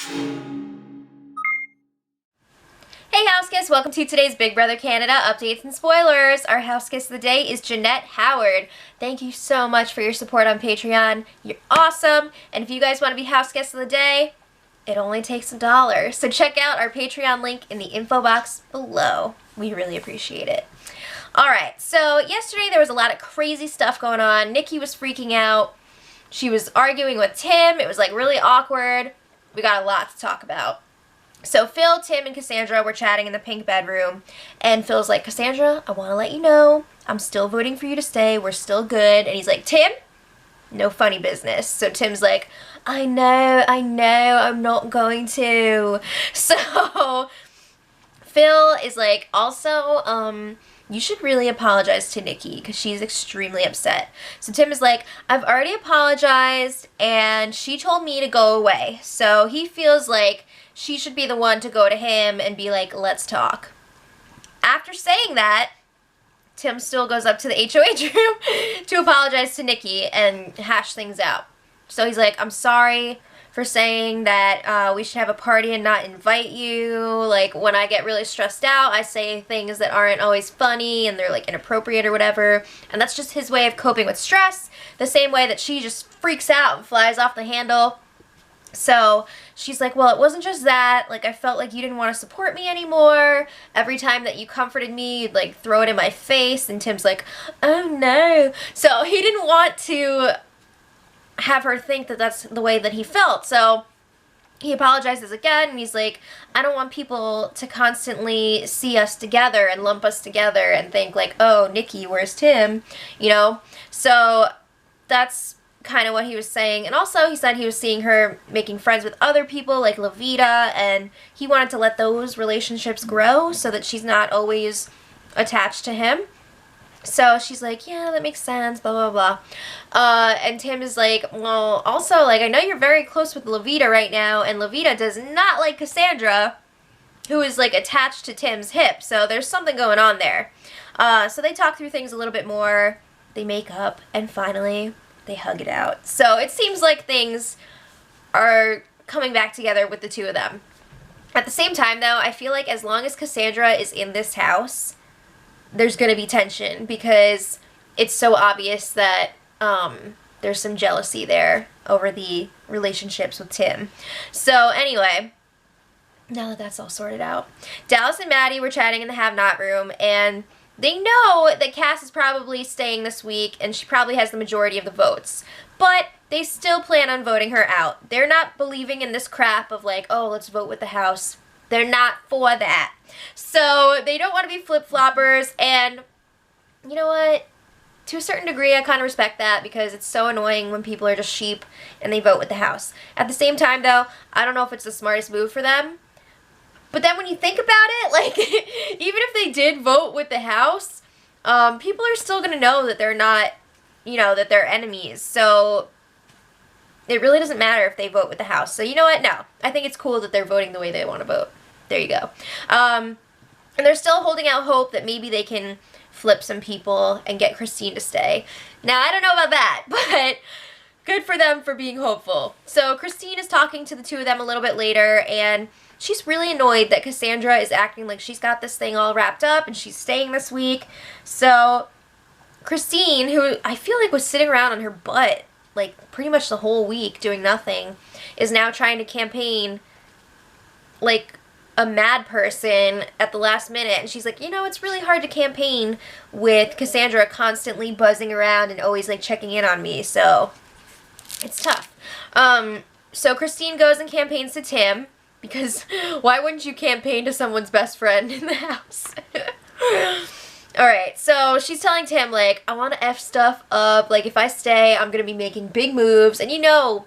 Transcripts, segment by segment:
Hey house guests, welcome to today's Big Brother Canada updates and spoilers. Our house guest of the day is Jeanette Howard. Thank you so much for your support on Patreon. You're awesome. And if you guys want to be house guests of the day, it only takes $1. So check out our Patreon link in the info box below. We really appreciate it. Alright, so yesterday there was a lot of crazy stuff going on. Nikki was freaking out. She was arguing with Tim. It was like really awkward. We got a lot to talk about. So Phil, Tim, and Cassandra were chatting in the pink bedroom, and Phil's like, Cassandra, I want to let you know, I'm still voting for you to stay, we're still good. And he's like, Tim, no funny business. So Tim's like, I know, I'm not going to. So Phil is like, also, you should really apologize to Nikki because she's extremely upset. So Tim is like, I've already apologized, and she told me to go away. So he feels like she should be the one to go to him and be like, let's talk. After saying that, Tim still goes up to the HOH room to apologize to Nikki and hash things out. So he's like, I'm sorry for saying that we should have a party and not invite you. Like, when I get really stressed out, I say things that aren't always funny and they're like inappropriate or whatever. And that's just his way of coping with stress, the same way that she just freaks out and flies off the handle. So she's like, well, it wasn't just that. Like, I felt like you didn't want to support me anymore. Every time that you comforted me, you'd like throw it in my face. And Tim's like, oh no. So he didn't want to have her think that that's the way that he felt. So he apologizes again, and he's like, I don't want people to constantly see us together and lump us together and think like, oh, Nikki, where's Tim? You know? So that's kind of what he was saying. And also he said he was seeing her making friends with other people like Levita, and he wanted to let those relationships grow so that she's not always attached to him. So she's like, yeah, that makes sense, blah, blah, blah. And Tim is like, well, also, like, I know you're very close with Levita right now, and Levita does not like Cassandra, who is, like, attached to Tim's hip. So there's something going on there. So they talk through things a little bit more. They make up, and finally they hug it out. So it seems like things are coming back together with the two of them. At the same time, though, I feel like as long as Cassandra is in this house, there's going to be tension because it's so obvious that there's some jealousy there over the relationships with Tim. So anyway, now that that's all sorted out, Dallas and Maddie were chatting in the have-not room, and they know that Cass is probably staying this week, and she probably has the majority of the votes. But they still plan on voting her out. They're not believing in this crap of like, oh, let's vote with the house. They're not for that. So they don't want to be flip-floppers, and you know what? To a certain degree, I kind of respect that because it's so annoying when people are just sheep and they vote with the house. At the same time, though, I don't know if it's the smartest move for them. But then when you think about it, like, even if they did vote with the house, people are still going to know that they're not, you know, that they're enemies. So it really doesn't matter if they vote with the house. So you know what? No. I think it's cool that they're voting the way they want to vote. There you go. And they're still holding out hope that maybe they can flip some people and get Christine to stay. Now, I don't know about that, but good for them for being hopeful. So Christine is talking to the two of them a little bit later, and she's really annoyed that Cassandra is acting like she's got this thing all wrapped up and she's staying this week. So Christine, who I feel like was sitting around on her butt like pretty much the whole week doing nothing, is now trying to campaign like a mad person at the last minute. And she's like, you know, it's really hard to campaign with Cassandra constantly buzzing around and always like checking in on me. So it's tough. So Christine goes and campaigns to Tim, because why wouldn't you campaign to someone's best friend in the house? Alright, so she's telling Tim, like, I want to F stuff up. Like, if I stay, I'm going to be making big moves. And you know,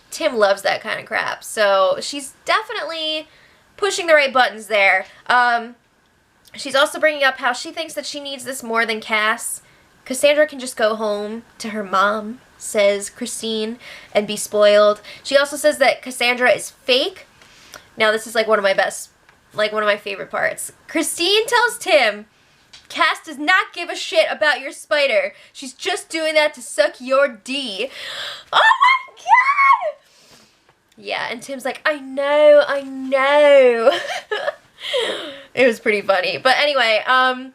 Tim loves that kind of crap. So she's definitely pushing the right buttons there. She's also bringing up how she thinks that she needs this more than Cass. Cassandra can just go home to her mom, says Christine, and be spoiled. She also says that Cassandra is fake. Now, this is like one of my favorite parts. Christine tells Tim, Cass does not give a shit about your spider. She's just doing that to suck your D. Oh my god! Yeah, and Tim's like, I know. It was pretty funny. But anyway, Tim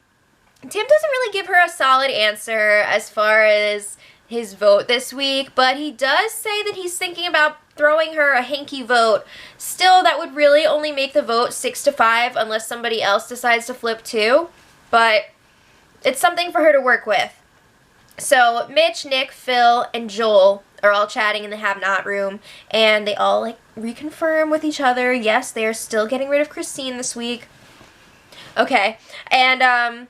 doesn't really give her a solid answer as far as his vote this week, but he does say that he's thinking about throwing her a hanky vote. Still, that would really only make the vote 6-5 unless somebody else decides to flip too, but it's something for her to work with. So Mitch, Nick, Phil, and Joel are all chatting in the Have Not room, and they all like reconfirm with each other, yes, they are still getting rid of Christine this week. Okay, and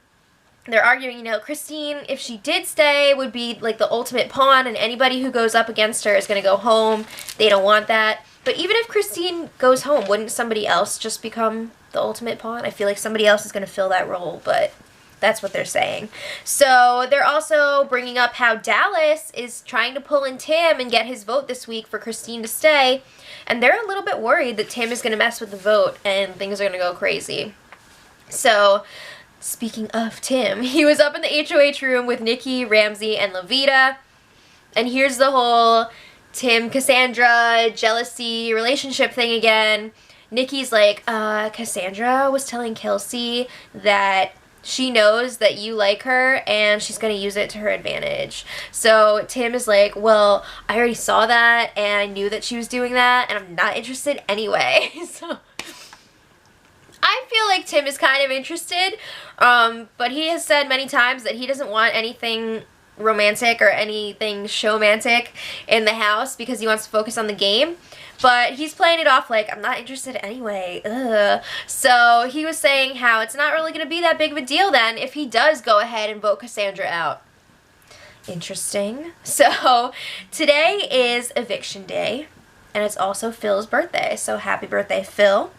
they're arguing, you know, Christine, if she did stay, would be like the ultimate pawn, and anybody who goes up against her is going to go home. They don't want that. But even if Christine goes home, wouldn't somebody else just become the ultimate pawn? I feel like somebody else is going to fill that role, but that's what they're saying. So they're also bringing up how Dallas is trying to pull in Tim and get his vote this week for Christine to stay. And they're a little bit worried that Tim is going to mess with the vote and things are going to go crazy. So, speaking of Tim, he was up in the HOH room with Nikki, Ramsey, and Levita. And here's the whole Tim-Cassandra jealousy relationship thing again. Nikki's like, Cassandra was telling Kelsey that she knows that you like her and she's going to use it to her advantage. So Tim is like, well, I already saw that and I knew that she was doing that and I'm not interested anyway. So I feel like Tim is kind of interested, but he has said many times that he doesn't want anything romantic or anything showmantic in the house because he wants to focus on the game. But he's playing it off like, I'm not interested anyway. Ugh. So he was saying how it's not really going to be that big of a deal then if he does go ahead and vote Cassandra out. Interesting. So today is eviction day, and it's also Phil's birthday. So happy birthday, Phil.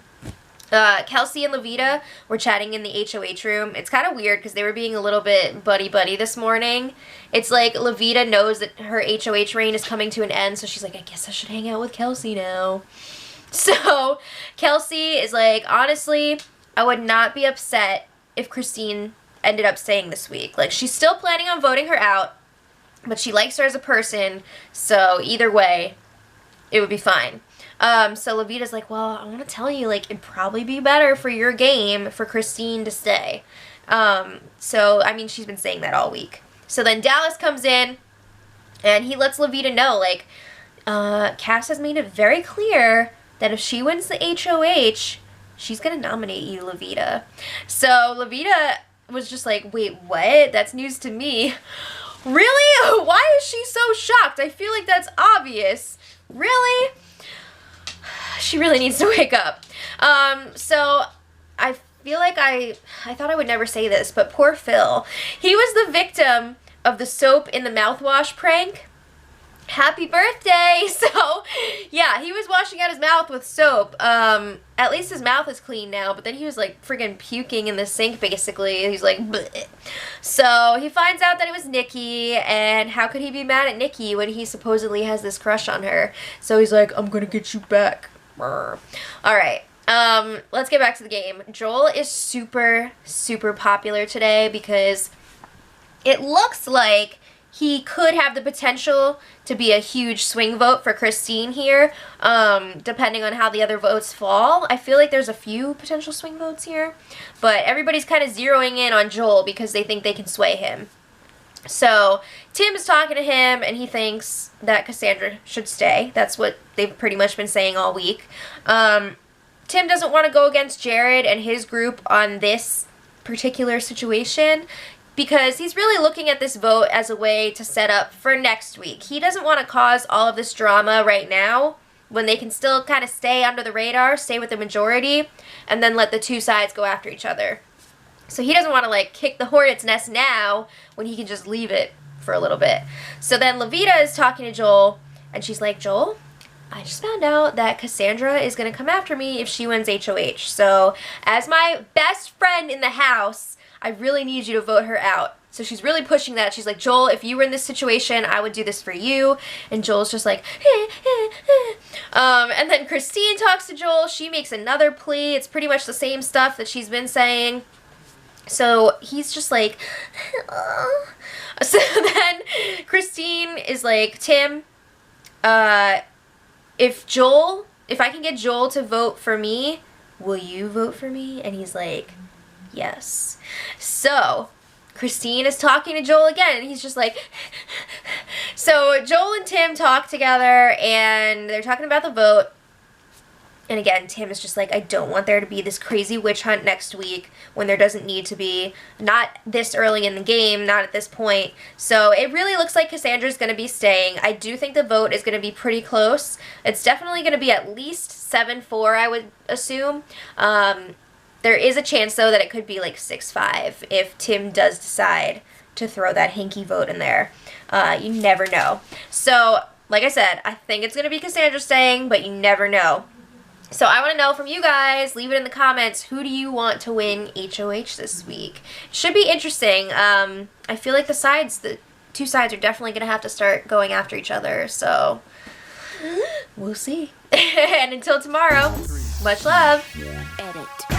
Kelsey and Levita were chatting in the HOH room. It's kind of weird because they were being a little bit buddy-buddy this morning. It's like Levita knows that her HOH reign is coming to an end, so she's like, I guess I should hang out with Kelsey now. So Kelsey is like, honestly, I would not be upset if Christine ended up staying this week. Like, she's still planning on voting her out, but she likes her as a person, so either way, it would be fine. So Levita's like, well, I want to tell you, like, it'd probably be better for your game for Christine to stay. So, I mean, she's been saying that all week. So then Dallas comes in, and he lets Levita know, like, Cass has made it very clear that if she wins the HOH, she's going to nominate you, Levita. So Levita was just like, wait, what? That's news to me. Really? Why is she so shocked? I feel like that's obvious. Really? She really needs to wake up. So I feel like I thought I would never say this, but poor Phil. He was the victim of the soap in the mouthwash prank. Happy birthday! So, yeah, he was washing out his mouth with soap. At least his mouth is clean now, but then he was, like, friggin' puking in the sink, basically. He's like, bleh. So, he finds out that it was Nikki, and how could he be mad at Nikki when he supposedly has this crush on her? So, he's like, I'm gonna get you back. Alright, let's get back to the game. Joel is super, super popular today because it looks like he could have the potential to be a huge swing vote for Christine here, depending on how the other votes fall. I feel like there's a few potential swing votes here, but everybody's kind of zeroing in on Joel because they think they can sway him. So Tim is talking to him, and he thinks that Cassandra should stay. That's what they've pretty much been saying all week. Tim doesn't want to go against Jared and his group on this particular situation because he's really looking at this vote as a way to set up for next week. He doesn't want to cause all of this drama right now when they can still kind of stay under the radar, stay with the majority, and then let the two sides go after each other. So he doesn't want to, like, kick the hornet's nest now when he can just leave it for a little bit. So then Levita is talking to Joel, and she's like, Joel, I just found out that Cassandra is going to come after me if she wins HOH. So as my best friend in the house, I really need you to vote her out. So she's really pushing that. She's like, Joel, if you were in this situation, I would do this for you. And Joel's just like, and then Christine talks to Joel. She makes another plea. It's pretty much the same stuff that she's been saying. So he's just like, so then Christine is like, Tim, if I can get Joel to vote for me, will you vote for me? And he's like, yes. So Christine is talking to Joel again, and he's just like, so Joel and Tim talk together, and they're talking about the vote. And again, Tim is just like, I don't want there to be this crazy witch hunt next week when there doesn't need to be. Not this early in the game, not at this point. So it really looks like Cassandra's going to be staying. I do think the vote is going to be pretty close. It's definitely going to be at least 7-4, I would assume. There is a chance, though, that it could be like 6-5 if Tim does decide to throw that hinky vote in there. You never know. So, like I said, I think it's going to be Cassandra staying, but you never know. So I want to know from you guys, leave it in the comments, who do you want to win HOH this week? Should be interesting. I feel like the two sides are definitely going to have to start going after each other, so we'll see. And until tomorrow, much love. Edit.